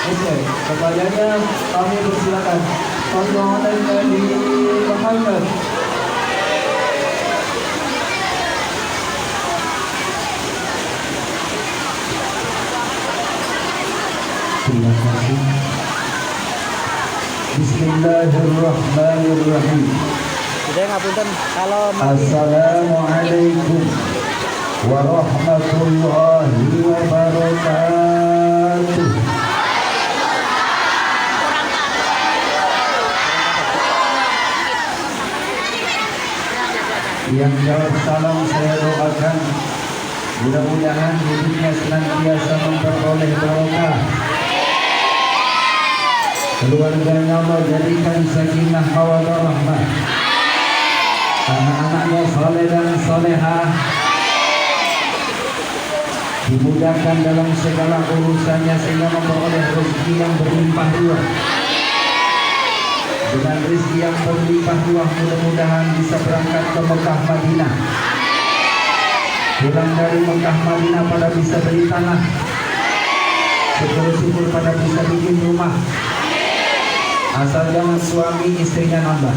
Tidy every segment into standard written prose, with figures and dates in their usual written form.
Oke, kepadanya kami persilakan. Sallallahu alaihi Muhammad. Terima kasih. Bismillahirrahmanirrahim. Jadi ngapunten kalau Assalamualaikum warahmatullahi wabarakatuh. Yang jawab salam saya doakan mudah-mudahan hidupnya senantiasa memperoleh barokah. Keluarganya Allah jadikan sakinah mawaddah rahmah. Anak-anaknya saleh dan salehah, dimudahkan dalam segala urusannya sehingga memperoleh rezeki yang berlimpah ruah. Dengan rezeki yang berlimpah ruah mudah-mudahan bisa berangkat ke Mekah Madinah. Pulang dari Mekah Madinah pada bisa beli tanah, syukur-syukur pada bisa bikin rumah. Asal jangan suami istrinya nambah.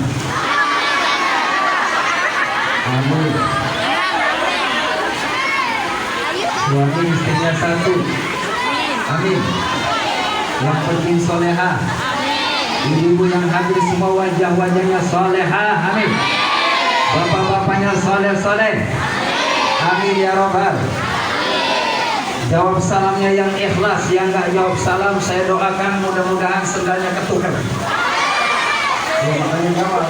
Amin. Suami istrinya satu. Amin. Yang penting soleha. Ibu-ibu yang hadir semua wajah-wajahnya soleha. Amin. Bapak-bapaknya soleh-soleh. Amin ya Rabbal. Jawab salamnya yang ikhlas, yang gak jawab salam saya doakan mudah-mudahan sendalnya ketukar. Ya, makanya jawab.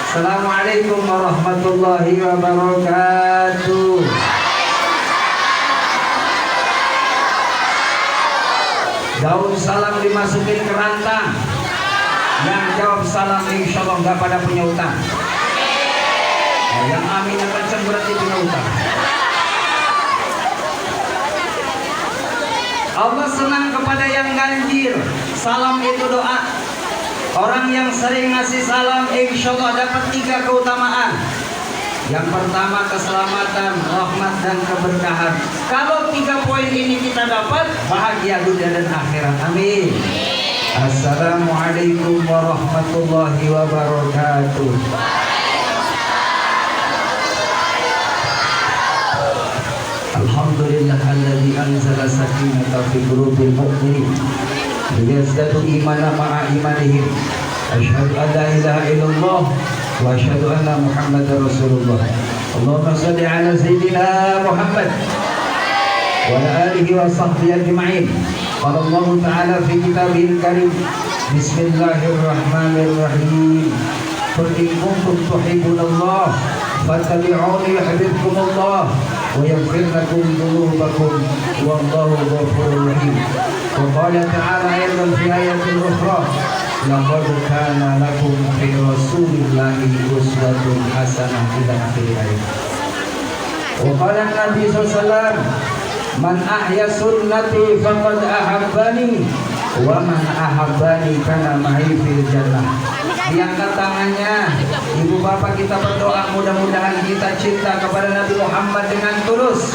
Assalamualaikum warahmatullahi wabarakatuh. Daun salam dimasukin ke rantang. Yang jawab salam insya Allah gak pada punya utang. Nah, yang aminnya kenceng berarti punya utang. Allah senang kepada yang ganjil. Salam itu doa. Orang yang sering ngasih salam insya Allah dapat 3 keutamaan. Yang pertama keselamatan, rahmat dan keberkahan. Kalau 3 poin ini kita dapat, bahagia dunia dan akhirat. Amin. Assalamualaikum warahmatullahi wabarakatuh. Alhamdulillahilladzi anzala sakinata fi qulubil mu'minin liyazdadu imanan ma'a imanihim. Asyhadu an la ilaha illallah wa asyhadu anna Muhammadar Rasulullah. Allahumma shalli ala sayyidina Muhammad wa ala alihi wa sahbihi ajma'in. Qala Allah ta'ala fi kitabihil karim. Bismillahirrahmanirrahim. Qul in kuntum tuhibbunallah fattabi'uni yuhibbukumullah wa yaghfir lakum dhunubakum wallahu ghafurur rahim. Wa qala ta'ala ayatan fi ayatin ukhra laqad kana lakum fi rasulillahi uswatun hasanah ila akhir ayat. Wa qala Nabi sallallahu alaihi wasallam man ahya sunnati faqad ahabbani wa man ahabbani kana ma'i fil jannah. Diangkat tangannya, ibu bapak kita berdoa mudah-mudahan kita cinta kepada Nabi Muhammad dengan tulus,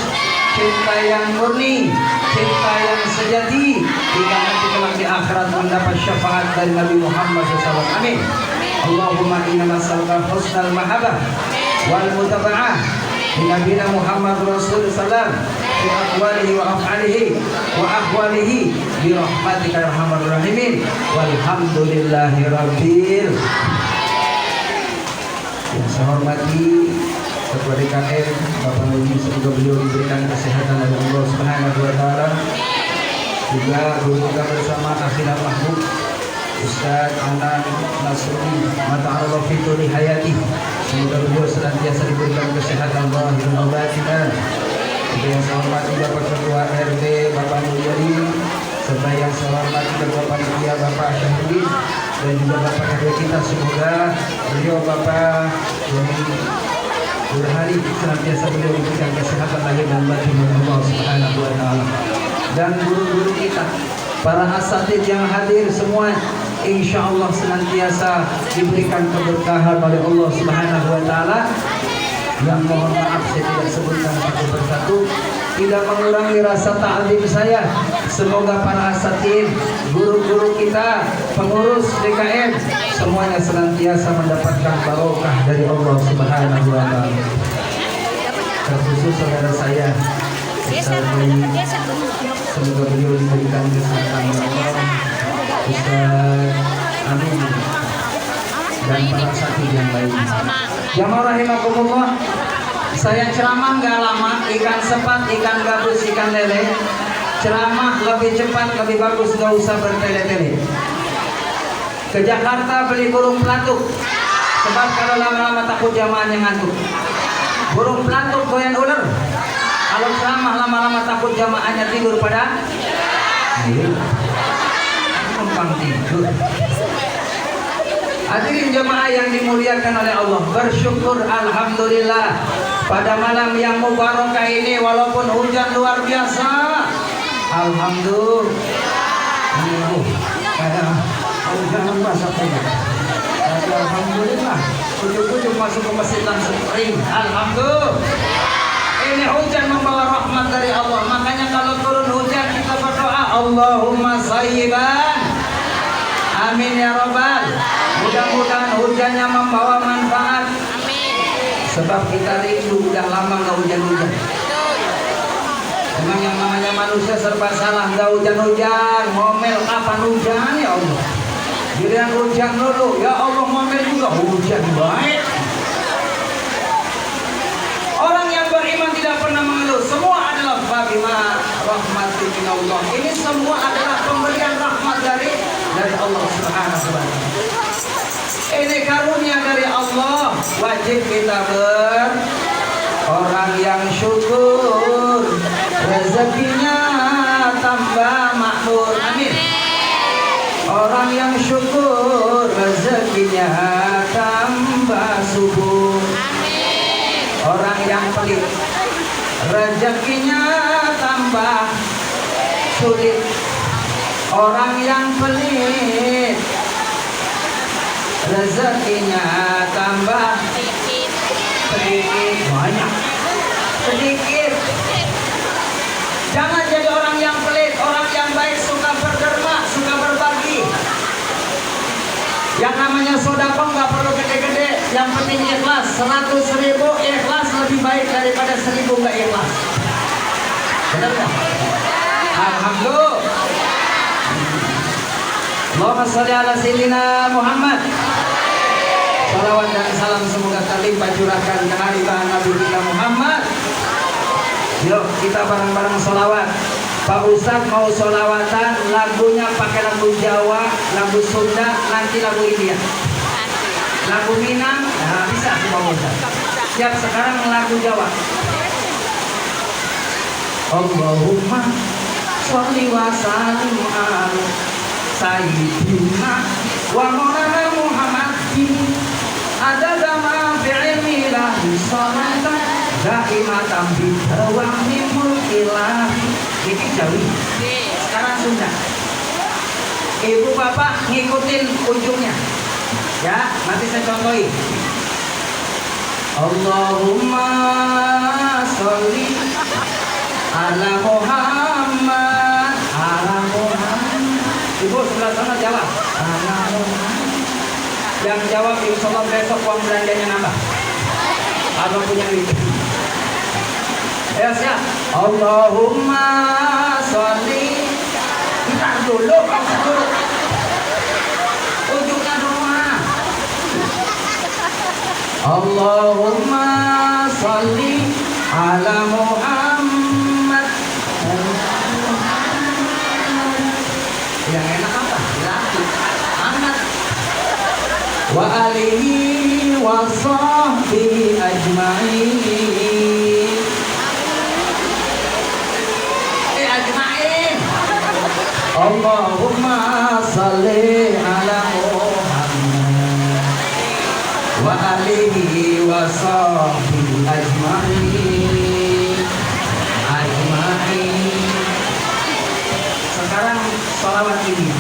cinta yang murni, cinta yang sejati, hingga nanti kelak di akhirat mendapat syafaat dari Nabi Muhammad SAW. Amin. Allahumma inna nas'aluka husnal mahabbah wal mutaba'ah bi nabiyina Muhammad Rasul sallam fi aqwalihi wa af'alihi wa ahwalihi bi rahmatika ya arhamar rahimin walhamdulillahi rabbil. Yang saya hormati Ketua DKM Bapak Haji, semoga beliau diberikan kesehatan oleh Allah Subhanahu wa taala. Juga guru kita bersama Akhirah Mahmud Ustaz Anan Nasrullah Mata'allah fituli hayati. Semoga beliau senantiasa diberikan kesehatan zahir dan batin. Juga yang saya hormati Bapak Ketua RT Bapak Mulyadi, serta yang saya hormati Ketua Panitia Bapak Syahrudin, dan juga Bapak RW kita, semoga beliau Bapak yang berhari senantiasa beliau diberikan kesehatan lahir dan batin oleh Allah Subhanahu wa taala. Dan guru-guru kita, para asatidz yang hadir semua, insya Allah senantiasa diberikan keberkahan oleh Allah Subhanahu wa taala. Yang mohon maaf saya tidak sebutkan satu persatu, tidak mengurangi rasa ta'zim saya. Semoga para asatid, guru-guru kita, pengurus DKM, semuanya senantiasa mendapatkan barokah dari Allah Subhanahu wa taala. Terkhusus saudara saya Ustaz Bayi, semoga beliau diberikan kesehatan Allah, Ustaz Amin, dan para asatid yang lainnya. Jamaah rahimakumullah, saya ceramah nggak lama, ikan sepat, ikan gabus, ikan lele. Ceramah lebih cepat, lebih bagus, nggak usah bertele-tele. Ke Jakarta beli burung pelatuk, sebab kalau lama-lama takut jamaahnya ngantuk. Burung pelatuk goyang ular. Kalau ceramah lama-lama takut jamaahnya tidur pada numpang tidur. Hadirin jemaah yang dimuliakan oleh Allah, bersyukur alhamdulillah pada malam yang mubarakah ini walaupun hujan luar biasa. Alhamdulillah. Jangan basah punya. Alhamdulillah. Ujuk-ujuk masuk ke masjid langsung kering. Alhamdulillah. Ini hujan membawa rahmat dari Allah. Makanya kalau turun hujan kita berdoa Allahumma sayyiban. Amin ya rabbal. Mudah-mudahan hujannya membawa manfaat. Amin. Sebab kita rindu udah lama nggak hujan-hujan. Memang yang namanya manusia serba salah, nggak hujan-hujan, ngomel kapan hujan ya Allah. Giliran hujan dulu, ya Allah ngomel juga hujan baik. Orang yang beriman tidak pernah mengeluh. Semua adalah bima rahmatin min Allah. Ini semua adalah pemberian rahmat dari Allah Subhanahu wa taala. Ini karunia dari Allah, wajib kita orang yang syukur, rezekinya tambah makmur. Amin. Orang yang syukur, rezekinya tambah subur. Amin. Orang yang pelit, rezekinya tambah sulit. Orang yang pelit, rezekinya tambah sedikit, banyak, sedikit. Jangan jadi orang yang pelit, orang yang baik, suka berderma, suka berbagi. Yang namanya sedekah nggak perlu gede-gede, yang penting ikhlas. 100.000 ikhlas lebih baik daripada 1.000 nggak ikhlas. Benar nggak? Alhamdulillah. Allahumma sholli ala sayyidina Muhammad. Salawat dan salam semoga terlimpah curahkan ke hariban Nabi kita Muhammad. Yuk kita bareng-bareng sholawat. Pak Ustadz mau sholawatan, lagunya pakai lagu Jawa, lagu Sunda, nanti lagu India, lagu Minang, nah bisa sih Pak Ustadz. Siap, sekarang lagu Jawa. Allahumma sholli wa sallim ala Sayyidina wa maulana Muhammadin adada ma fi'ilmi lahu salatan daimatan bidawami mulkilah. Ini Jawi, sekarang Sunda. Ibu bapak ngikutin ujungnya ya, nanti saya contohin. Allahumma sholli ala Muhammad, ala Muhammad. Ibu sebelah sana jawab ala Muhammad. Yang jawab insya Allah besok uang belanjanya nambah. Abang punya duit. Ya siap. Allahumma sholli. Bentar dulu, ujungnya doang. Allahumma sholli ala Muhammad. Yang enak apa? Laki. Anak. Wa alihi wa sahbihi ajma'in. Allahumma salli ala Muhammad wa alihi wa sahbihi ajma'in. Sekarang sholawat ini.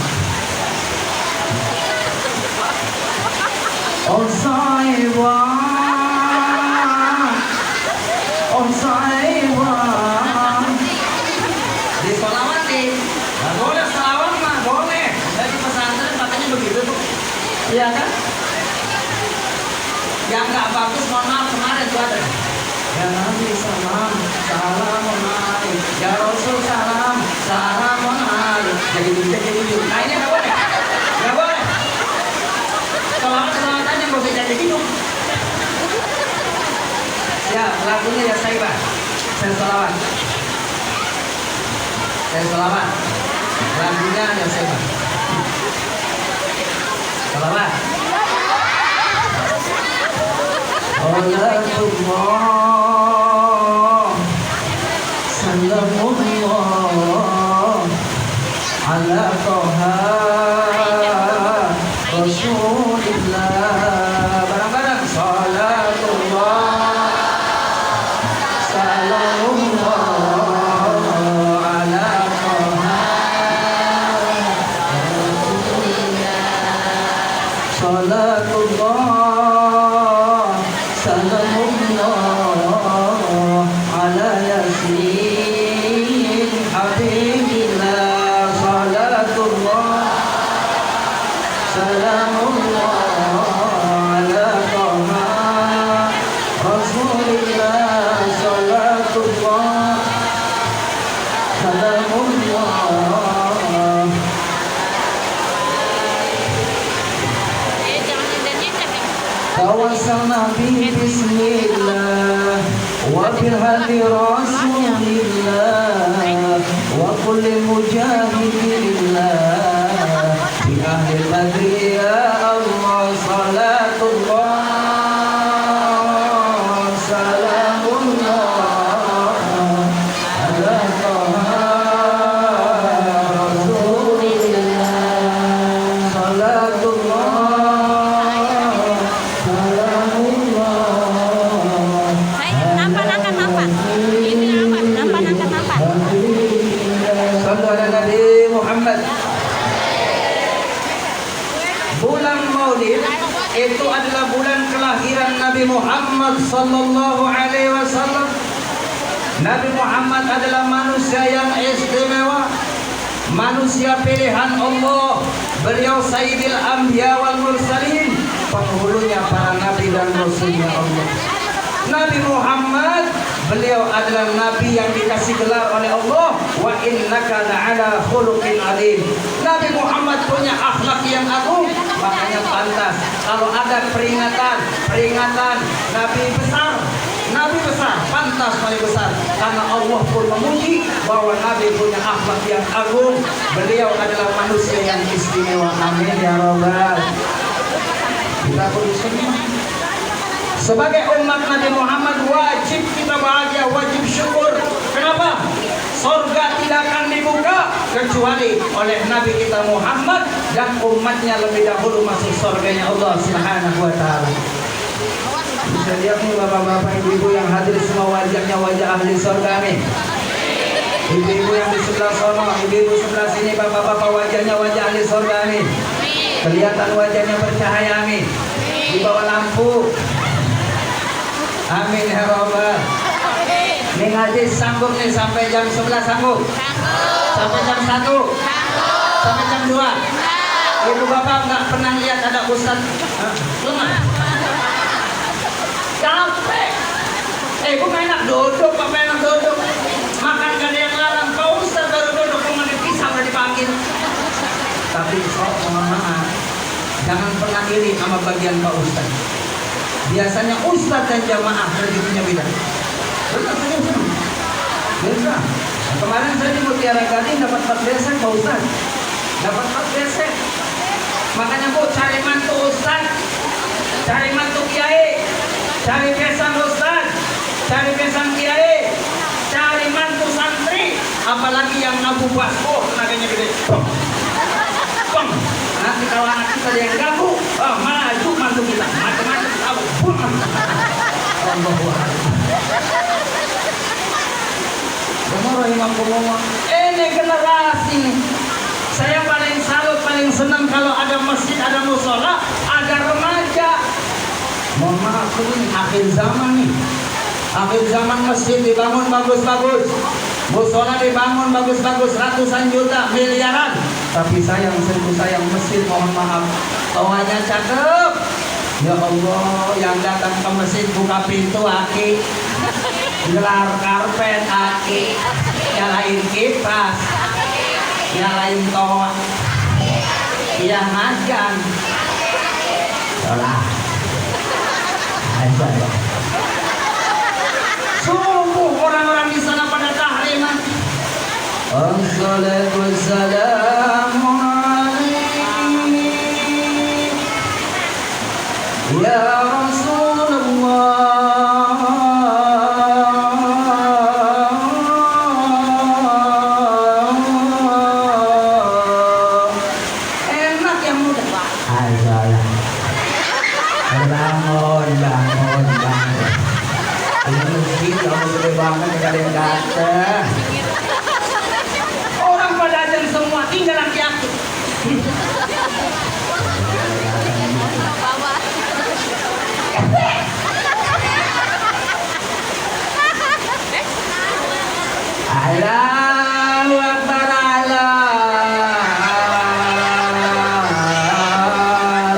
bagus, mohon maaf kemarin tuh ada. Ya Nabi salam, salam alaik. Ya Rasul salam, salam alaik. Jadi gitu. Nah ini nggak boleh, nggak boleh. Selawat aja nggak usah jadi gitu. Ya lagunya ya saya selawat. Saya selawat. Lagunya ya saya selawat. Salatullah Salamullah Ala Toha Rasulillah. Barang-barang Salatullah Salamullah Ala Toha Rasulillah. Salatullah Salamullah ala yasin habibillah. Salatullah Salamullah ala Toha Rasulillah. Salatullah Salamullah. Tawassalna bi bismillah wa bil hadi rasulillah wa kulli mujahidillah bi ahli badri ya Allah. Salatullah salamullah ala Toha Rasulillah. Salatullah Bulan Maulid itu adalah bulan kelahiran Nabi Muhammad sallallahu alaihi wasallam. Nabi Muhammad adalah manusia yang istimewa, manusia pilihan Allah. Beliau Sayyidil Anbiya wal Mursalin, penghulunya para nabi dan rasulnya Allah. Nabi Muhammad, beliau adalah nabi yang dikasih gelar oleh Allah, wa innaka la'ala khuluqin alim. Nabi Muhammad punya akhlak yang agung, makanya pantas kalau ada peringatan nabi besar pantas paling besar, karena Allah pun memuji bahwa nabi punya akhlak yang agung. Beliau adalah manusia yang istimewa. Amin ya rabbal. Kita bersyukur sebagai umat Nabi Muhammad, wajib kita bahagia, wajib syukur. Kenapa? Surga tidak akan dibuka kecuali oleh Nabi kita Muhammad dan umatnya lebih dahulu masuk surganya Allah Subhanahu wa ta'ala. Bisa lihat nih bapak-bapak, ibu-ibu yang hadir semua, wajahnya wajah ahli surga nih. Ibu-ibu yang di sebelah sana, ibu-ibu sebelah sini, bapak-bapak wajahnya wajah ahli surga nih. Kelihatan wajahnya bercahaya nih di bawah lampu. Amin ya rabbal. Nih ngaji sanggup nih sampai jam 11 sanggup? Sampai jam 1? Sampai jam 2? Ibu bapak nggak pernah lihat ada ustaz lemah? Capek. Ibu nggak enak duduk, bapak enak duduk. Makan gak ada yang larang, Pak Ustaz baru duduk, mau dipisah udah dipanggil. Tapi mohon maaf, jangan pernah iri sama bagian Pak Ustaz. Biasanya ustaz dan jamaah rezekinya beda. Beda. Kemarin saya di Mutiara Gading dapat 4 besek Pak Ustaz. Dapat 4 besek. Makanya Bu, cari mantu ustaz, cari mantu kiai, cari besan ustaz, cari besan kiai, cari mantu santri, apalagi yang Abu Basko tenaganya gede. Bang, nanti kalau anak kita ada yang ganggu, maju mantu kita, macam-macam tahu. Ini generasi ini, saya paling salut, paling senang kalau ada masjid, ada musola, ada remaja. Mohon maaf, ini akhir zaman nih. Akhir zaman masjid dibangun bagus-bagus, musola dibangun bagus-bagus, ratusan juta, miliaran. Tapi sayang, sungguh sayang, masjid mohon maaf, toanya cakep, Ya Allah, yang datang ke masjid buka pintu aki, gelar karpet aki, nyalain kipas, nyalain toa, yang ajan, sholat, aja ya. Sungguh orang-orang di sana pada tahlilan. Assalatu wassalamu alaikum ya Rasulullah. Enak yang muda Pak. Ayolah. Bangun. Ini masjid kamu gede banget gak ada yang datang. Orang pada ajar semua, tinggal laki aku. Allahu Akbar, Allahu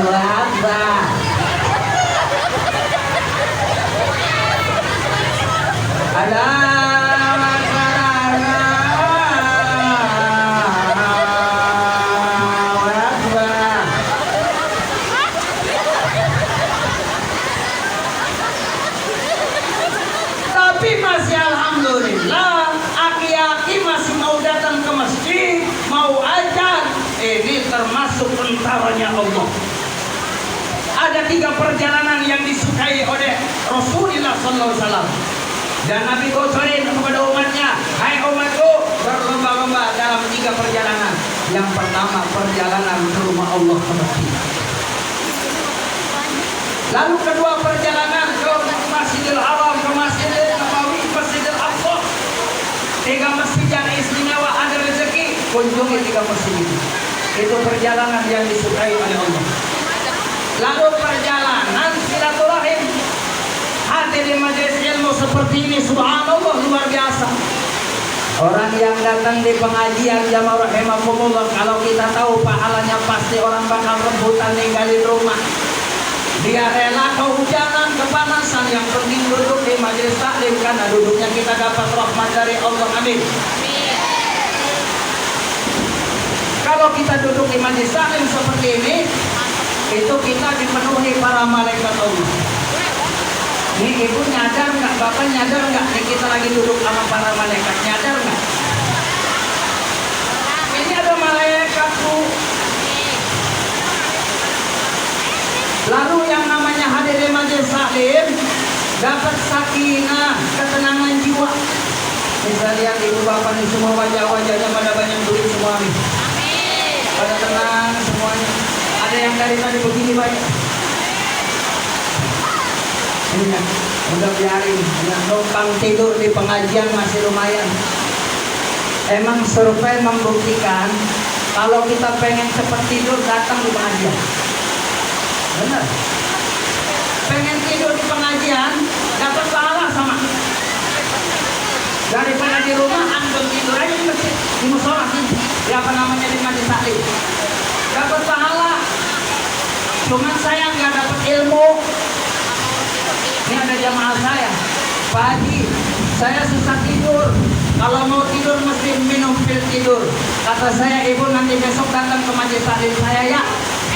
Akbar. Allahu Akbar, Allahu Akbar. Tapi masih alhamdulillah, aki-aki masih mau datang ke masjid, mau ajar. Ini termasuk tentaranya Allah. Ada 3 perjalanan yang disukai oleh Rasulullah SAW. Dan Nabi bocorin kepada umatnya, hai umatku, berlomba-lomba dalam 3 perjalanan. Yang pertama, perjalanan ke rumah Allah ke masjid. Lalu kedua, perjalanan ke Masjidil Haram, ke Masjidil Nabawi, Masjidil Aqsa. 3 masjid yang istimewa, ada rezeki, kunjungi 3 masjid itu. Itu perjalanan yang disukai oleh Allah. Lalu perjalanan silaturahim. Hadir di majelis ilmu seperti ini, subhanallah, luar biasa. Orang yang datang di pengajian jamaah rahimakumullah, kalau kita tahu pahalanya pasti orang bakal rebutan ninggalin rumah. Dia rela kehujanan, kepanasan, yang penting duduk di majelis taklim karena duduknya kita dapat rahmat dari Allah. Amin. Kalau kita duduk di majelis taklim seperti ini, itu kita dipenuhi para malaikat Allah. Ini ibu nyadar nggak, bapak nyadar nggak? Ini kita lagi duduk sama para malaikat, nyadar nggak? Ini ada malaikat Bu. Lalu yang namanya hadir di majelis taklim dapat sakinah, ketenangan jiwa. Bisa lihat ibu bapak ini semua wajah-wajahnya pada banyak duit semua nih. Pada tenang semuanya. Ada yang dari tadi begini banyak. Ini ya, udah biarin. Yang numpang tidur di pengajian masih lumayan. Emang survei membuktikan kalau kita pengen cepat tidur datang di pengajian. Benar. Pengen tidur di pengajian dapat pahala sama. Daripada di rumah antum tidur aja di masjid, di musola sini. Apa namanya di majelis taklim. Dapat pahala. Cuman saya nggak dapat ilmu. Ini ada jamaah saya, Pak Haji, saya susah tidur. Kalau mau tidur mesti minum pil tidur. Kata saya, ibu nanti besok datang ke majelis taklim saya ya,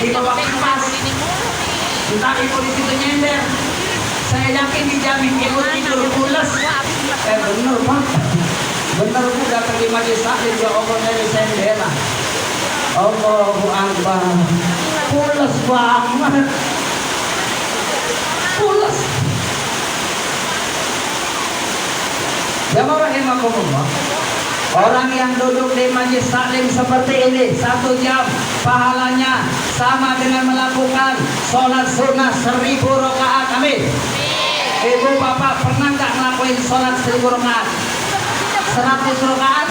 di bawah kipas. Ntar ibu di situ nyender. Saya yakin dijamin ibu tidur pulas. Bener Pak, bener Bu, datang di majelis taklim ya Allah dari sendela. Allahu Akbar, pulas banget, pulas. Jamaah rahimakumullah, orang yang duduk di majelis taklim seperti ini 1 jam, pahalanya sama dengan melakukan sholat sunnah 1000 rakaat. Amin. Ibu bapak pernah nggak ngelakuin sholat 1000 rakaat? 100 rakaat?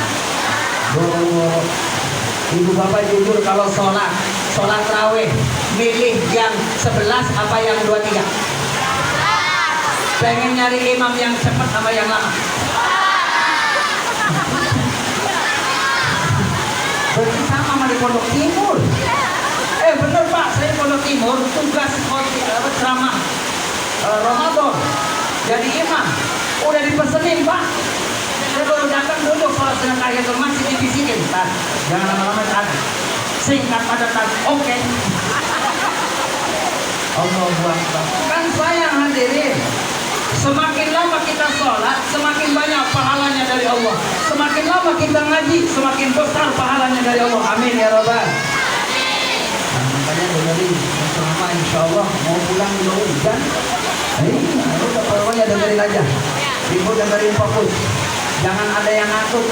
Ibu bapak jujur kalau sholat raweh, milih yang 11 apa yang 23? Pengen nyari imam yang cepat sama yang lama? Berarti sama di Pondok Timur. Bener Pak, saya Pondok Timur tugas ceramah Ramadan jadi imam, udah dipesenin Pak. Saya baru datang duduk sholat sunat tahiyatul masjid dibisikin, Tad, jangan lama-lama Tad, singkat padat Tad, oke. Allahu Akbar. Kan sayang hadirin, semakin lama kita sholat, semakin banyak pahalanya dari Allah. Semakin lama kita ngaji, semakin besar pahalanya dari Allah. Amin ya Rabbal. Nah, makanya dengerin selama insya Allah mau pulang dulu hujan. Udah pokoknya dengerin aja. Ibu dengerin fokus. Jangan ada yang ngantuk.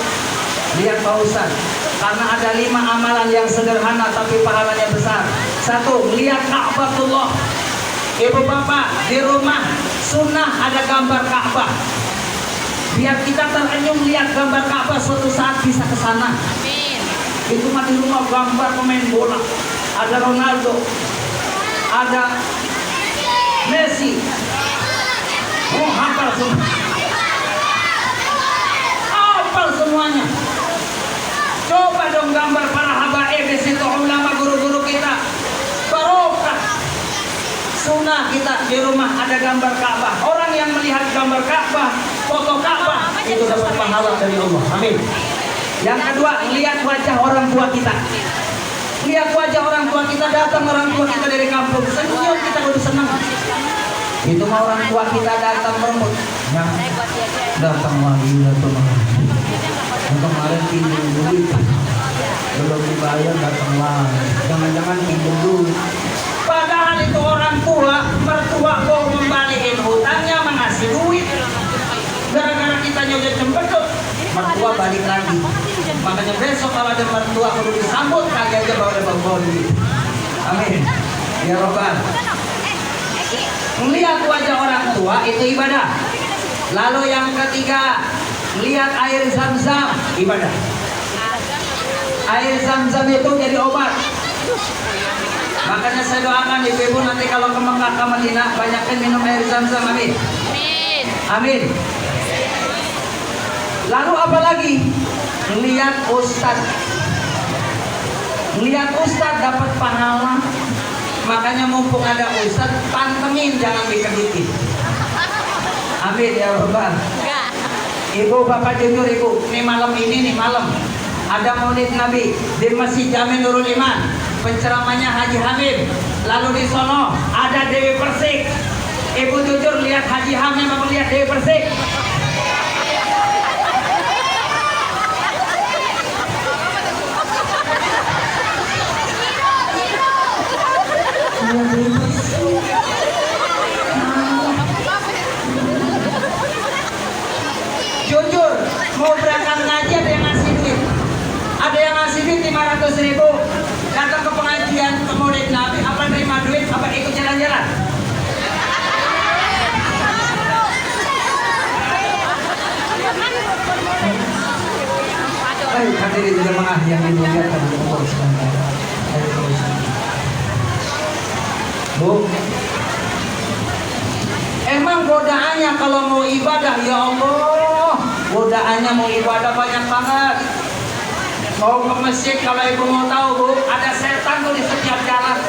Lihat Pak Ustaz. Karena ada 5 amalan yang sederhana tapi pahalanya besar. 1. Lihat Ka'batullah. Ibu bapak di rumah sunnah ada gambar Ka'bah. Biar kita terenyuh lihat gambar Ka'bah, suatu saat bisa ke sana. Amin. Itu mah di rumah gambar pemain bola. Ada Ronaldo, ada Messi. Oh, hafal semua. Hafal semuanya. Coba dong gambar para habaib di situ, ulama guru-guru kita. Barokah. Sunnah kita di rumah ada gambar Ka'bah. Orang yang melihat gambar Ka'bah, foto Ka'bah, itu dapat pahala dari Allah. Amin. Yang kedua, lihat wajah orang tua kita. Lihat wajah orang tua kita, datang orang tua kita dari kampung, senyum kita udah senang. Itu mah orang tua kita datang meremut. Nah, datang lagi. Kemarin pinjam duit, belum dibayar, datang lagi. Jangan-jangan pinjam duit. Padahal itu orang tua, mertua mau membalikin hutangnya, mengasih duit. Gara-gara kita udah cembedut, mertua balik lagi. Makanya besok kalau ada mertua perlu disambut, kagak aja bawa bawa duit. Amin. Ya Rabbal. Melihat wajah orang tua itu ibadah. Lalu yang ketiga, lihat air zam-zam, ibadah. Air zam-zam itu jadi obat. Makanya saya doakan ibu-ibu nanti kalau ke Mekah ke Madinah banyakkan minum air zam-zam. Amin. Amin. Amin. Lalu apa lagi? Lihat ustadz. Lihat ustadz dapat pahala. Makanya mumpung ada ustadz, pantengin, jangan dikeditin. Amin ya Rabbal. Ibu bapak jujur ibu, nih malam ini nih malam ada maulid Nabi di Masjid Jami Nurul Iman. Penceramanya Haji Hamim. Lalu di sono ada Dewi Persik. Ibu jujur lihat Haji Hamim apa lihat Dewi Persik? Jujur mau berangkat ngaji ada yang ngasih duit. Ada yang ngasih duit 500.000. Datang ke pengajian ke maulid Nabi, apa terima duit, apa ikut jalan-jalan? Baik, hadirin jemaah yang dimuliakan Allah SWT. Bu, emang godaannya kalau mau ibadah, ya Allah, godaannya mau ibadah banyak banget. Mau ke masjid, kalau ibu mau tahu bu, ada setan tuh di setiap jalan.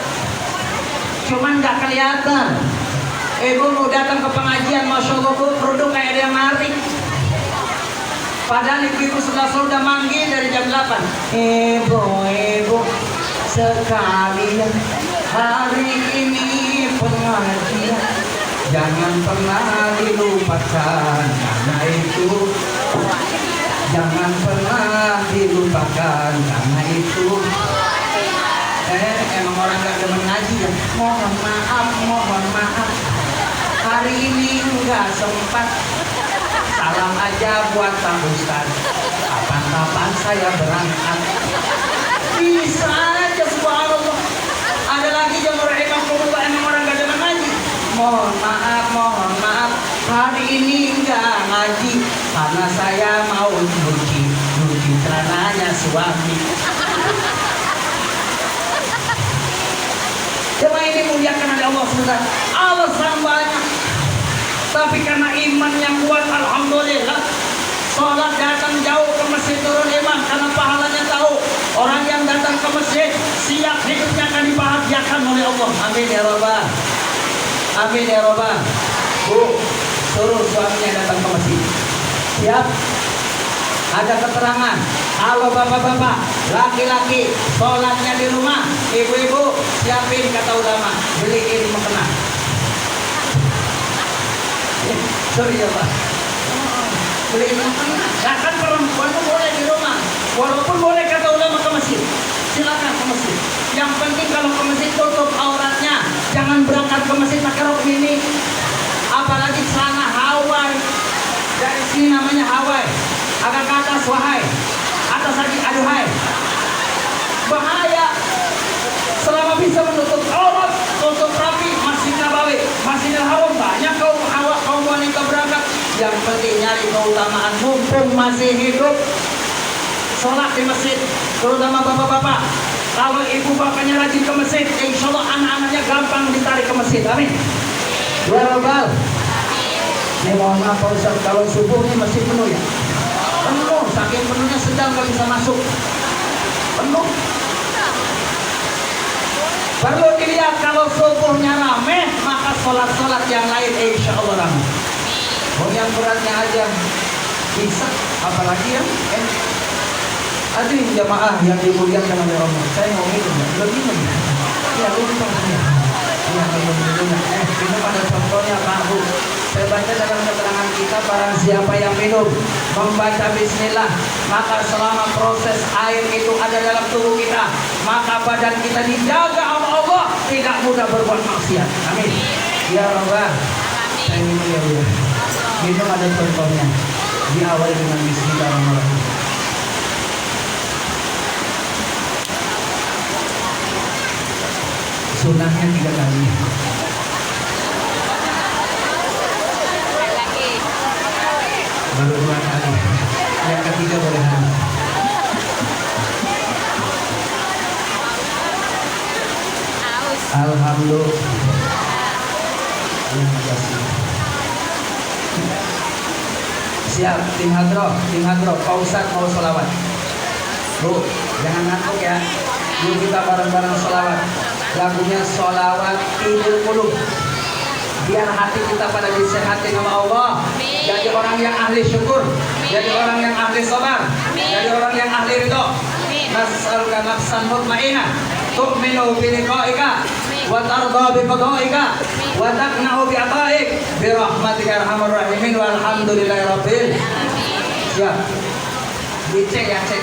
Cuman nggak kelihatan. Ibu mau datang ke pengajian, masya Allah bu, produk kayak ada yang narik. Padahal ibu sudah manggil dari jam 8. Ibu, sekalian hari ini pengajian. Jangan pernah dilupakan, karena itu. Jangan pernah dilupakan, karena itu. Emang orang gak demen ngaji ya? Mohon maaf. Hari ini nggak sempat. Salam aja buat Pak Ustaz. Kapan-kapan saya berangkat. Bisa aja, subhanallah. Ada lagi jamur imam kumullah, emang orang gak demen ngaji. Mohon maaf. Hari ini nggak ngaji karena saya mau nyuci celananya suami. Cuma ini muliakan oleh Allah SWT. Alasan banyak, tapi karena iman yang kuat, alhamdulillah. Sholat datang jauh ke masjid Nurul Iman karena pahalanya tahu. Orang yang datang ke masjid siap hidupnya akan dibahagiakan oleh Allah. Amin ya Rabbal. Amin ya robbal. Bu, suruh suaminya datang ke masjid. Siap? Ada keterangan. Kalau bapak-bapak, laki-laki, sholatnya di rumah. Ibu-ibu, siapin kata ulama, beliin mukena. Sorry ya Pak. Beliin mukena. Ya kan perempuan itu boleh di rumah. Walaupun boleh kata ulama ke masjid. Silakan ke masjid. Yang penting kalau ke masjid tutup auratnya. Jangan berangkat ke masjid pakai rok mini. Apalagi celana Hawaii. Dari sini namanya Hawaii. Agak ke atas wahai. Atas lagi aduhai. Bahaya. Selama bisa menutup aurat, tutup rapi, Masjid Nabawi, Masjidil Haram, banyak kaum wanita berangkat. Yang penting nyari keutamaan mumpung masih hidup. Sholat di masjid, terutama bapak-bapak. Kalau ibu bapaknya rajin ke masjid, insya Allah anak-anaknya gampang ditarik ke masjid. Amin. Ya Rabbal. Ini mohon maaf Pak Ustaz, kalau subuh ini masih penuh ya? Penuh, saking penuhnya sedang nggak bisa masuk. Penuh. Perlu dilihat kalau subuhnya rame, maka sholat-sholat yang lain insya Allah rame. Oh yang beratnya aja bisa, apalagi yang aduh jamaah yang dimuliakan oleh Allah. Saya mau minum ya, belum minum ya. Ya minum ya. Ya minum. Minum ada contohnya Pak Bu. Saya baca dalam keterangan kita, barang siapa yang minum membaca bismillah, maka selama proses air itu ada dalam tubuh kita, maka badan kita dijaga oleh Allah, tidak mudah berbuat maksiat. Amin. Ya Rabbah. Saya minum ya Bu. Minum ada contohnya. Diawali dengan bismillahirrahmanirrahim. Sunahnya 3 kali. Baru 2 kali. Yang ketiga boleh habis. Alhamdulillah. Terima kasih. Siap, tim hadroh. Pak Ustadz mau sholawat. Bu, jangan ngantuk ya. Yuk kita bareng-bareng sholawat. Lagunya sholawat Idul Qulub. Biar hati kita pada disehati sama Allah. Jadi orang yang ahli syukur. Jadi orang yang ahli sabar. Jadi orang yang ahli ridho. Nas'aluka nafsan mutmainah tu'minu bi liqa'ika wa tarda bi qada'ika wa taqna'u bi ata'ik bi rahmatika arhamar rahimin walhamdulillahi rabbil. Siap. Dicek ya, cek.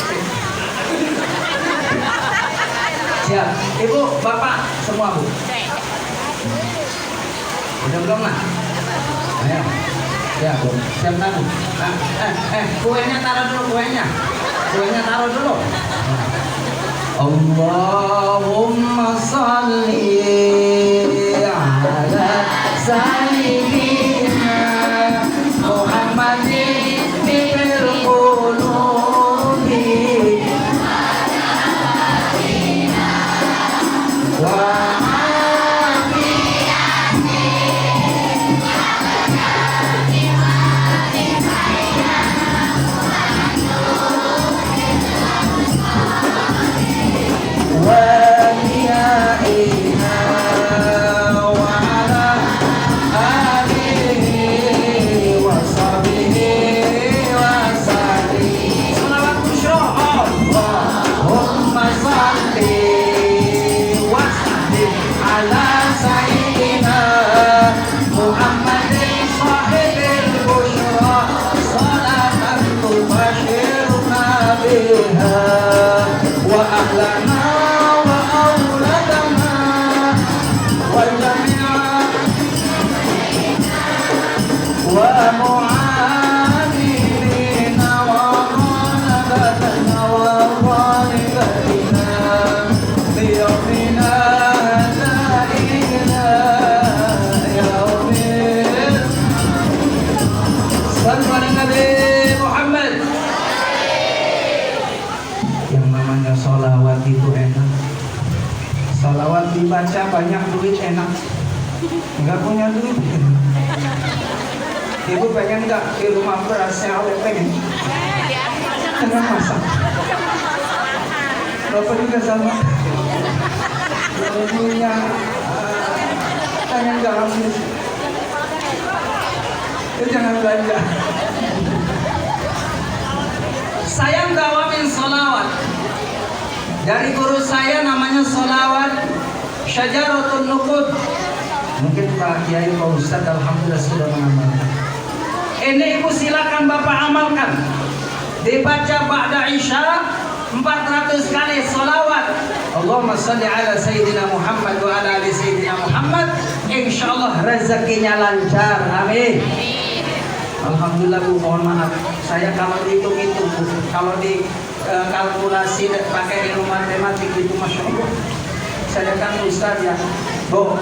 Siap. Ibu, bapak, semua Bu. Udah belum lah? Ayo. Ya Bu. Siap Bu. Kuenya taruh dulu kuenya. Kuenya taruh dulu. Allahumma salli ala sayyidina Muhammadin bil qulubi wa dibaca banyak duit enak, nggak punya duit. Ibu pengen nggak di rumah berasnya oleh pengen? Tengah masak. Bapak juga sama. Ibunya Sayang garam ini. Jangan belanja. Saya gawamin solawat dari guru saya, namanya solawat Syajaratun Nuqud. Mungkin Pak Kiai, Pak Ustadz alhamdulillah sudah mengamalkan. Ini ibu silakan Bapak amalkan. Dibaca ba'da Isya 400 kali solawat. Allahumma salli ala Sayyidina Muhammad wa ala ali Sayyidina Muhammad. Insyaallah rezekinya lancar. Amin. Alhamdulillah Bu, mohon maaf. Saya kalau dihitung-hitung, kalau di kalkulasi pakai ilmu matematik itu Masya Allah. Saya kan Ustaz ya, Bu.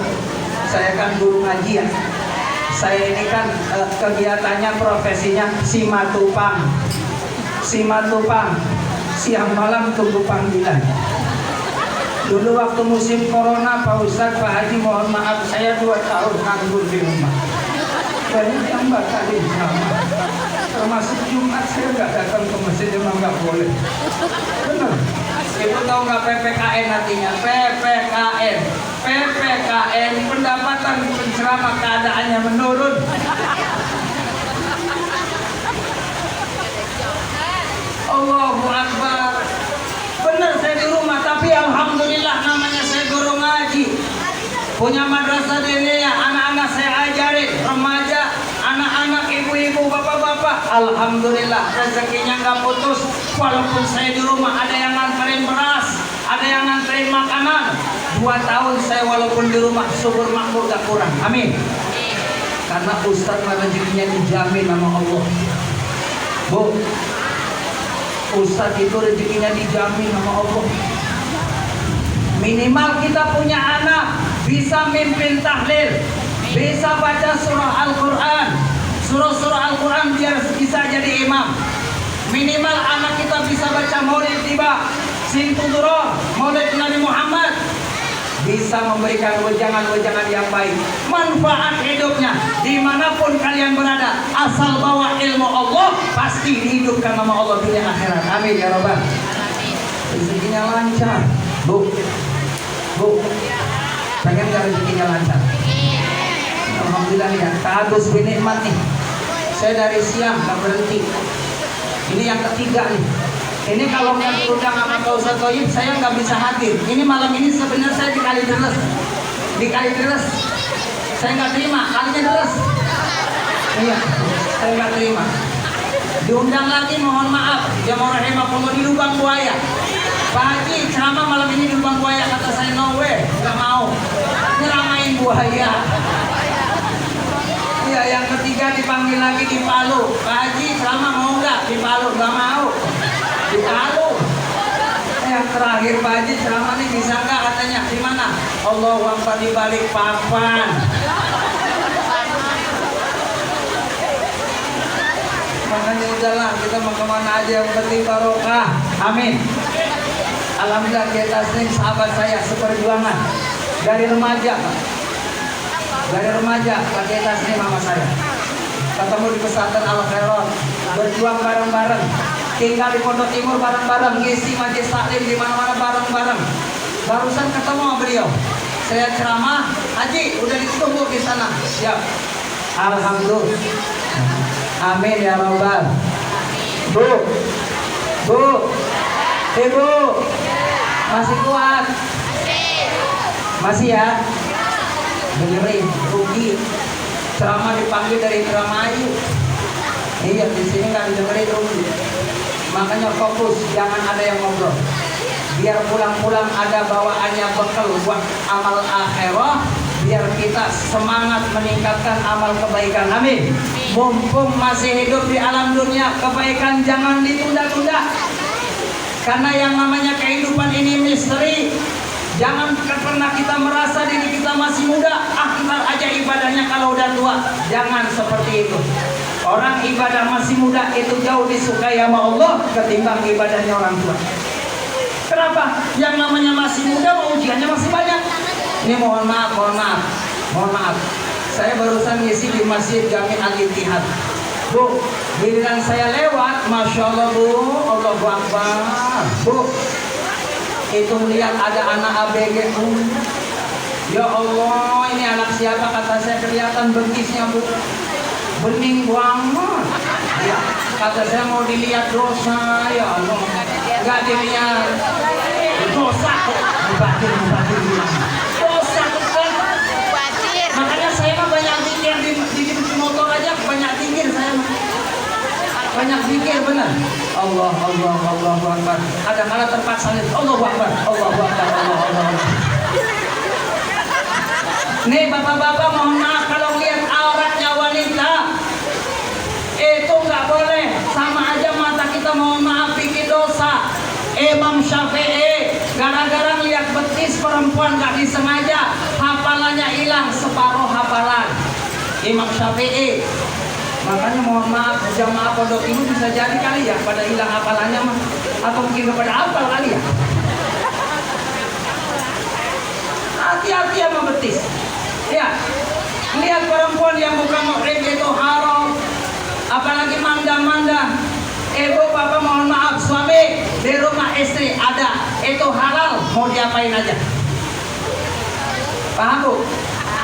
Saya kan guru ngaji ya. Saya ini kan kegiatannya, profesinya simatupang. Simatupang. Siang malam tunggu panggilan. Dulu waktu musim corona, Pak Ustadz, Pak Haji, mohon maaf, saya 2 tahun nganggur di rumah. Banyak yang batalin sama. Termasuk Jumat saya nggak datang ke masjid, memang nggak boleh. Benar. Ibu tahu nggak PPKN artinya? PPKN. PPKN, pendapatan penceramah keadaannya menurun. Allahu Akbar. Benar saya di rumah, tapi alhamdulillah namanya saya guru ngaji. Punya madrasah diniyah, anak-anak saya ajarin, remaja, anak-anak, ibu-ibu, bapak-bapak. Alhamdulillah rezekinya nggak putus. Walaupun saya di rumah, ada yang nganterin beras, ada yang nganterin makanan. 2 tahun saya walaupun di rumah, syukur makmur gak kurang. Amin. Karena Ustadz rezekinya dijamin sama Allah. Bu, Ustadz itu rezekinya dijamin sama Allah. Minimal kita punya anak bisa mimpin tahlil, bisa baca surah Al-Quran, surah-surah Al-Quran biar bisa jadi imam. Minimal anak kita bisa baca maulid tiba, Sintudurah, maulid Nabi Muhammad, bisa memberikan wejangan-wejangan yang baik, manfaat hidupnya dimanapun kalian berada, asal bawa ilmu Allah pasti dihidupkan sama Allah dunia akhirat. Amin ya Rabbal. Rezekinya lancar, Bu. Bu, pengen gak rezekinya lancar? Alhamdulillah ya, ta'adus binikmat nih. Saya dari siang gak berhenti. Ini yang ketiga nih. Ini kalau nggak diundang sama Pak Ustadz Thoyib, saya nggak bisa hadir. Ini malam ini sebenarnya saya di Kalideres. Di Kalideres. Saya nggak terima, kalinya deres. Iya, saya nggak terima. Diundang lagi, mohon maaf. Dia mau rahimahullah di Lubang Buaya. Pak Haji ceramah malam ini di Lubang Buaya, kata saya no way, nggak mau. Nyeramain buaya. Iya, yang ketiga dipanggil lagi di Palu. Pak Haji ceramah mau nggak di Palu? Nggak mau. Di Palu. Yang terakhir Pak Haji ceramah nih bisa nggak katanya? Di mana? Allahu Akbar di balik papan. Makanya udahlah, kita mau kemana aja yang penting barokah. Amin. Alhamdulillah kita sering sahabat saya seperjuangan dari remaja, Pak. Dari remaja pakai taslim sama saya. Ketemu di pesantren Al Khairat, berjuang bareng-bareng. Tinggal di Pondok Timur bareng-bareng, ngisi majelis taklim di mana-mana bareng-bareng. Barusan ketemu sama beliau. Saya ceramah, Haji udah ditunggu di sana. Siap. Alhamdulillah. Amin ya Rabbal. Bu, Bu, Ibu, masih kuat? Masih ya? Dengerin, rugi. Ceramah dipanggil dari Indramayu. Iya, di sini nggak didengerin rugi. Makanya fokus, jangan ada yang ngobrol. Biar pulang-pulang ada bawaannya bekal buat amal akhirah. Biar kita semangat meningkatkan amal kebaikan. Amin. Mumpung masih hidup di alam dunia, kebaikan jangan ditunda-tunda. Karena yang namanya kehidupan ini misteri. Jangan pernah kita merasa diri kita masih muda. Ntar aja ibadahnya kalau udah tua. Jangan seperti itu. Orang ibadah masih muda itu jauh disukai sama Allah ketimbang ibadahnya orang tua. Kenapa? Yang namanya masih muda, ujiannya masih banyak. Ini mohon maaf. Saya barusan ngisi di Masjid Jami Al-Ittihad. Bu, giliran saya lewat, Masya Allah Bu, Allahu Akbar. Bu, itu lihat ada anak ABG. Ya Allah, ini anak siapa? Kata saya kelihatan betisnya bu, bening banget. Ya, kata saya mau dilihat dosa, ya Allah. Enggak dilihat dosa kok. Mubazir bilang. Dosa kan. Makanya saya mah banyak pikir di motor aja, banyak pikir saya mah. Banyak pikir benar. Allah Akbar. Kadang-kadang terpaksa Allahu Akbar. Nih bapak-bapak mohon maaf kalau lihat auratnya wanita itu nggak boleh, sama aja mata kita mohon maaf bikin dosa. Imam Syafi'i gara-gara lihat betis perempuan nggak disengaja hafalannya hilang separuh hafalan. Imam Syafi'i, makanya mohon maaf jamaah pondok ini bisa jadi kali ya pada hilang hafalannya mah, atau mungkin kepada hafal kali ya. Hati-hati sama betis. Ya, lihat perempuan yang bukan muhrim itu haram, apalagi manda-manda. Ibu bapak mohon maaf, suami di rumah istri ada, itu halal, mau diapain aja. Paham bu?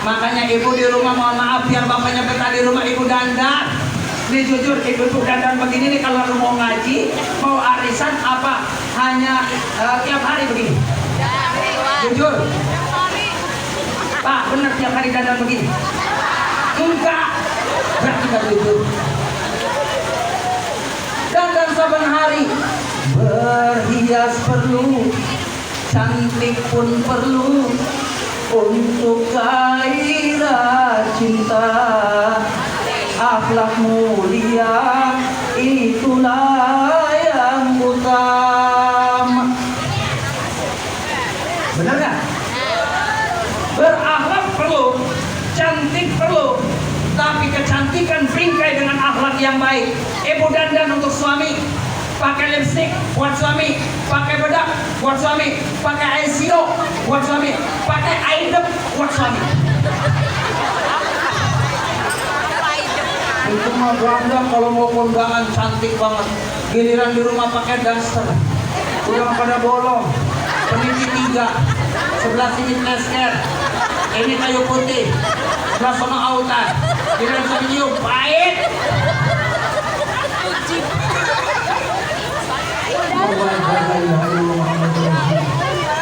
Makanya ibu di rumah mohon maaf, biar bapaknya betah di rumah, ibu dandan. Ini jujur, ibu dandan begini nih kalau mau ngaji, mau arisan apa, hanya tiap hari begini. Jujur. Pak, benar tiap hari dandan begini? Enggak. Berarti gak jujur. Dandan saban hari. Berhias perlu, cantik pun perlu, untuk gairah cinta. Akhlak mulia itulah yang utama. Benar gak? Berakhlak perlu, cantik perlu, tapi kecantikan bingkai dengan akhlak yang baik. Ibu dandan untuk suami, pakai lipstick buat suami, pakai bedak buat suami, pakai eyeshadow buat suami, pakai eyedep buat suami. Itu mah dandan kalau mau kondangan cantik banget. Giliran di rumah pakai daster, udah pada bolong, peniti 3, sebelah sini plesker, ini kayu putih, sebelah sana autan, giliran suami nyium pahit.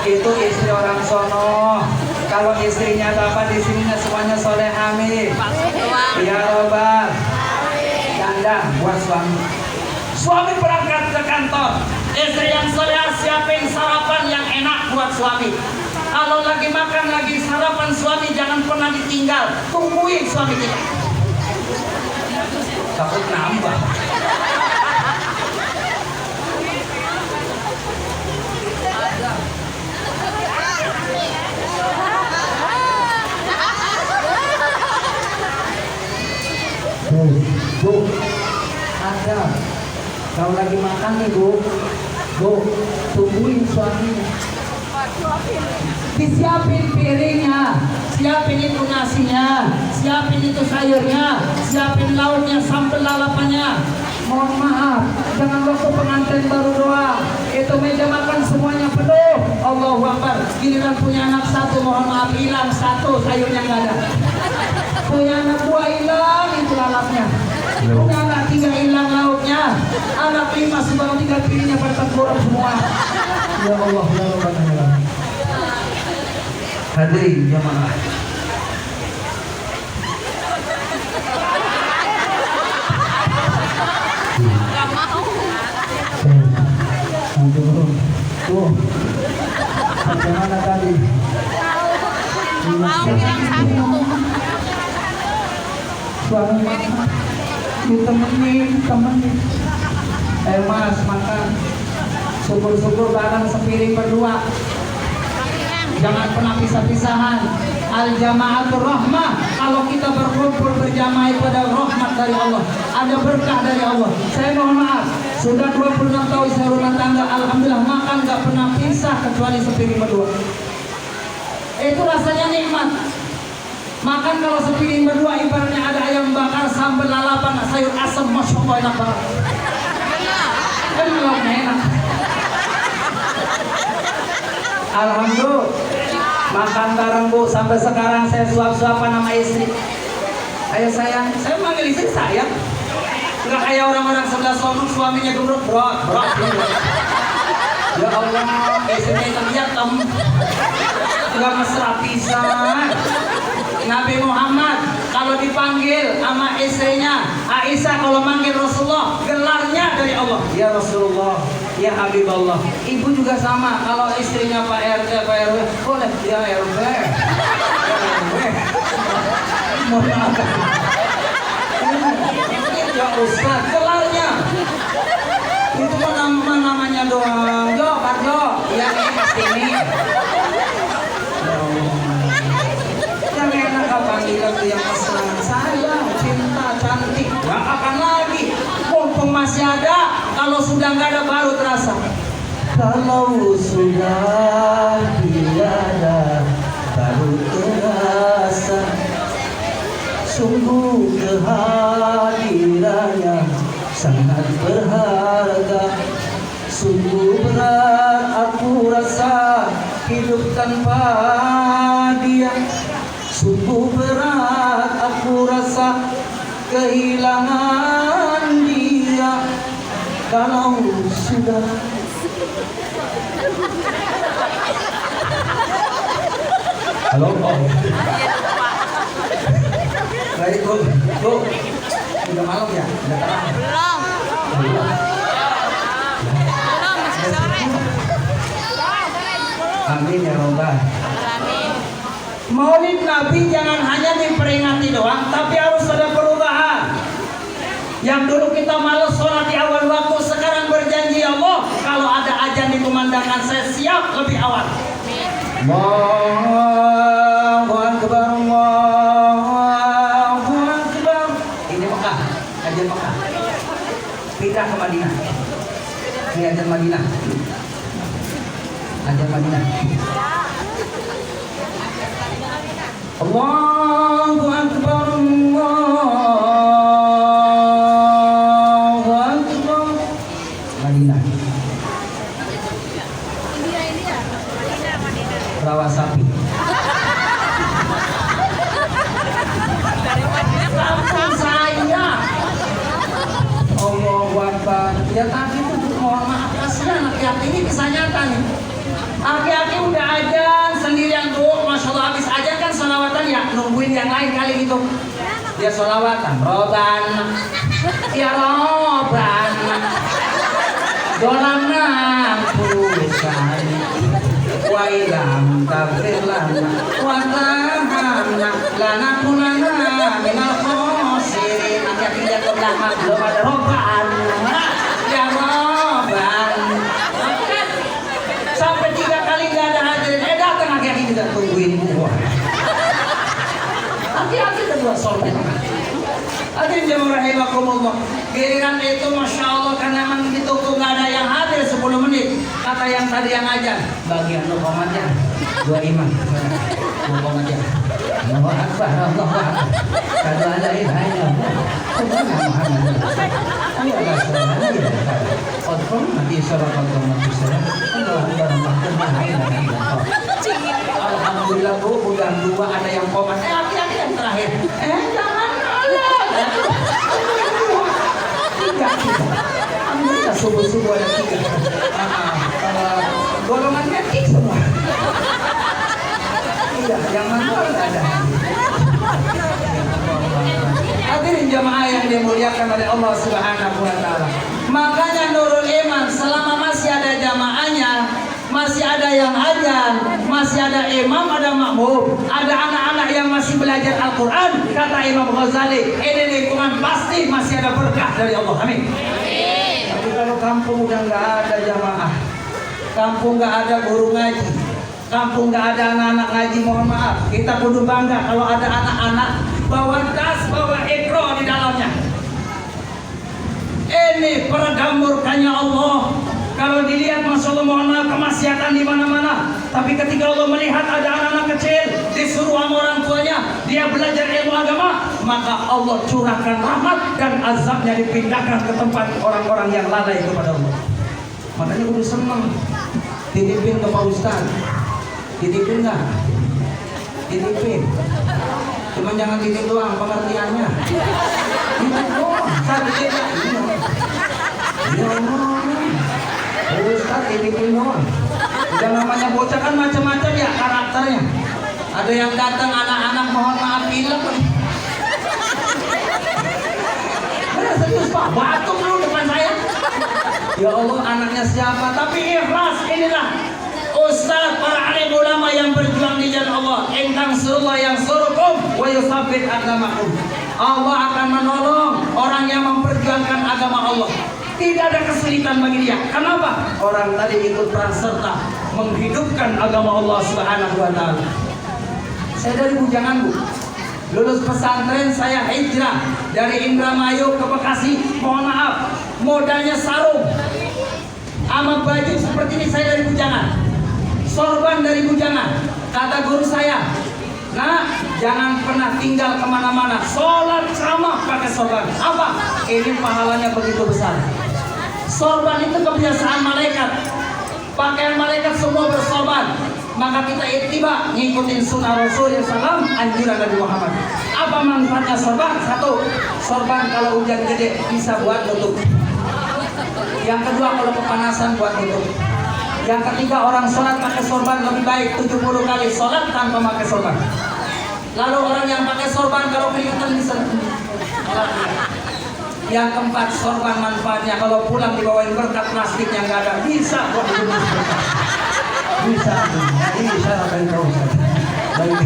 Itu istri orang sono. Kalau istrinya bapak di sini semuanya soleh, amin. Ya robbal. Dandan buat suami. Suami berangkat ke kantor, istri yang soleh siapin sarapan yang enak buat suami. Kalau lagi makan lagi sarapan suami jangan pernah ditinggal, tungguin suami kita. Takut nambah. Bu, ada. Kalau lagi makan nih bu, tungguin suaminya. Disiapin piringnya, siapin itu nasinya, siapin itu sayurnya, siapin lauknya, sambal lalapannya. Mohon maaf, jangan waktu pengantin baru doang. Itu meja makan semuanya penuh. Allahu Akbar. Giliran punya anak satu, mohon maaf hilang satu, sayurnya nggak ada. Punya anak dua hilang itu lalapnya. Punya anak 3 hilang lauknya. Anak 5 sebaru 3 piringnya pada tengkurap semua. Ya Allah, ya Allah. Hadirin jamaah. Tuh, bagaimana tadi? Mau yang satu. Suami ditemenin. Mas makan. Syukur-syukur bareng sepiring berdua. Jangan pernah pisah-pisahan. Al-jama'atul rahmah. Kalau kita berkumpul berjamaah itu ada rahmat dari Allah, ada berkah dari Allah. Saya mohon maaf, sudah 26 tahun saya rumah tangga, alhamdulillah makan gak pernah pisah kecuali sepiring berdua. Itu rasanya nikmat. Makan kalau sepiring berdua ibaratnya ada ayam bakar, sambal lalapan, sayur asam, masya Allah enak banget. Kan enak. Alhamdulillah. Makan bareng Bu, sampai sekarang saya suap-suapan sama istri. Ayo sayang, saya manggil istri sayang. Enggak kayak orang-orang sebelah sono suaminya gembrot, bro. Ya Allah, istrinya itu hitam. Enggak mesra pisan. Nabi Muhammad kalau dipanggil sama istrinya Aisyah, kalau manggil Rasulullah gelarnya dari Allah, ya Rasulullah, ya Habibullah. Ibu juga sama, kalau istrinya Pak RT, Pak RW, boleh ya RW. Mohon maaf. Ya Ustaz, gelarnya itu namanya doang. Jo, Parjo, ya ini pasti ini. Yang enak panggilan tuh yang pasangan sayang, cinta, cantik, gak akan lagi. Mumpung masih ada, kalau sudah nggak ada baru terasa. Kalau sudah tiada baru terasa. Sungguh kehadirannya sangat berharga. Sungguh berat aku rasa hidup tanpa dia. Sungguh berat aku rasa kehilangan dia. Kalau sudah halo, baik Bu, udah malam ya? Udah terang? Belum, masih sore. Amin ya Rabbal. Maulid Nabi jangan hanya diperingati doang, tapi harus ada perubahan. Yang dulu kita malas sholat di awal waktu, sekarang berjanji Allah, kalau ada azan dikumandangkan saya siap lebih awal. Allahu Akbar, Allahu Akbar. Ini Mekah, azan Mekah. Pindah ke Madinah. Ini azan Madinah. Azan Madinah. Allahu Akbar, Allahu Akbar. Madinah. Rawa sapi. Kampung saya. Allahu Akbar. Ya tadi itu mohon maaf, kasihan laki-laki ini kisah nyata nih. Aki-aki udah ajan sendirian tuh, Masya Allah, habis ajan kan sholawatan ya, nungguin yang lain kali gitu. Dia sholawatan, Roban, ya Roban, dolana pusan, wailam tafirlana, watahana, lana kunana, minal khosirin. Aki-aki dia ke belakang, belum ada Roban, ya Roban. Sampai 3 kali nggak ada hadirin, datang aki-aki juga tungguin gua. Aki-aki kedua sorban. Hadirin jemaah rahimakumullah. Giliran itu Masya Allah, karena memang ditunggu nggak ada yang hadir 10 menit. Kata yang tadi yang aja, bagian lu komatnya 2 imam. Lu komatnya. Allahu Akbar, Allahu Akbar. Kada ada ilaha illallah. Muhammad. Ayo Qadrum Nabi sallallahu alaihi wasallam. Alhamdulillah Bu, udah 2 ada yang komat. Hati-hati yang terakhir. Jangan Allah. 3. Alhamdulillah subuh-subuh ada 3. Golongan metik semua. Iya, yang mana enggak ada. Hadirin jamaah yang dimuliakan oleh Allah Subhanahu wa taala. Makanya Nurul Iman selama masih ada jamaahnya, masih ada yang azan, masih ada imam, ada makmum, ada anak-anak yang masih belajar Al-Qur'an, kata Imam Ghazali, ini lingkungan pasti masih ada berkah dari Allah. Amin. Tapi kalau kampung udah nggak ada jamaah, kampung nggak ada guru ngaji, kampung nggak ada anak-anak ngaji, mohon maaf, kita kudu bangga kalau ada anak-anak bawa tas, bawa ikro di dalamnya. Ini peredam murkanya Allah. Kalau dilihat, Masya Allah, mohon maaf, kemaksiatan di mana-mana. Tapi ketika Allah melihat ada anak-anak kecil disuruh sama orang tuanya, dia belajar ilmu agama, maka Allah curahkan rahmat dan azabnya dipindahkan ke tempat orang-orang yang lalai kepada Allah. Makanya udah senang titipin ke Pak Ustaz. Titipin nggak? titipin. Cuma jangan titip doang pengertiannya. Titip doang. Saya titip ya. Iya. Ustaz titipin doang. Udah namanya bocah kan macam-macam ya karakternya. Ada yang datang anak-anak mohon maaf pilek. Serius Pak, batuk dulu depan saya. Ya Allah anaknya siapa? Tapi ikhlas inilah Ustaz para alim ulama yang berjuang di jalan Allah. Engkang surullah yang surukum wa yusabbit agamakum. Allah akan menolong orang yang memperjuangkan agama Allah. Tidak ada kesulitan bagi dia. Kenapa? Orang tadi ikut peran serta menghidupkan agama Allah Subhanahu wa taala. Saya dari Bujangan, Bu. Lulus pesantren saya hijrah dari Indramayu ke Bekasi. Mohon maaf, modalnya sarung sama baju seperti ini. Saya dari Bujangan, sorban dari Bujangan. Kata guru saya, nah jangan pernah tinggal kemana-mana, sholat sama pakai sorban. Apa? Ini pahalanya begitu besar. Sorban itu kebiasaan malaikat, pakaian malaikat semua bersorban. Maka kita ittiba ngikutin sunnah Rasulullah SAW, anjuran Nabi Muhammad. Apa manfaatnya sorban? Satu, sorban kalau hujan gede bisa buat nutup. Yang kedua, kalau kepanasan buat nutup. Yang ketiga, orang sholat pakai sorban lebih baik 70 kali sholat tanpa pakai sorban. Lalu orang yang pakai sorban kalau keringetan bisa. Yang keempat, sorban manfaatnya kalau pulang dibawain berkat plastik yang nggak ada bisa buat jenis berkat. Bisa, ini syarat dari kau. Baik.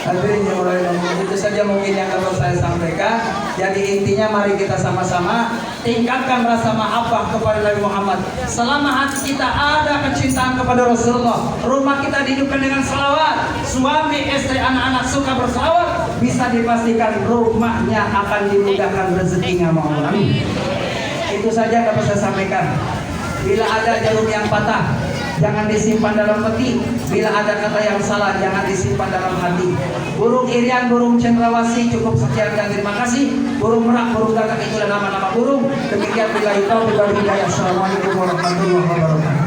Hadirin yang mulia, itu saja mungkin yang dapat saya sampaikan. Jadi intinya mari kita sama-sama tingkatkan rasa mahabbah kepada Nabi Muhammad. Selama hati kita ada kecintaan kepada Rasulullah, rumah kita dihidupkan dengan salawat, suami, istri, anak-anak suka bersalawat, bisa dipastikan rumahnya akan dimudahkan rezekinya Allah. Amin. Itu saja dapat saya sampaikan. Bila ada jarum yang patah, jangan disimpan dalam peti. Bila ada kata yang salah, jangan disimpan dalam hati. Burung irian, burung cendrawasih, cukup sekian dan terima kasih. Burung merak, burung gagak, itulah nama-nama burung. Demikian bila itu, bila hidayah. Assalamualaikum warahmatullahi wabarakatuh.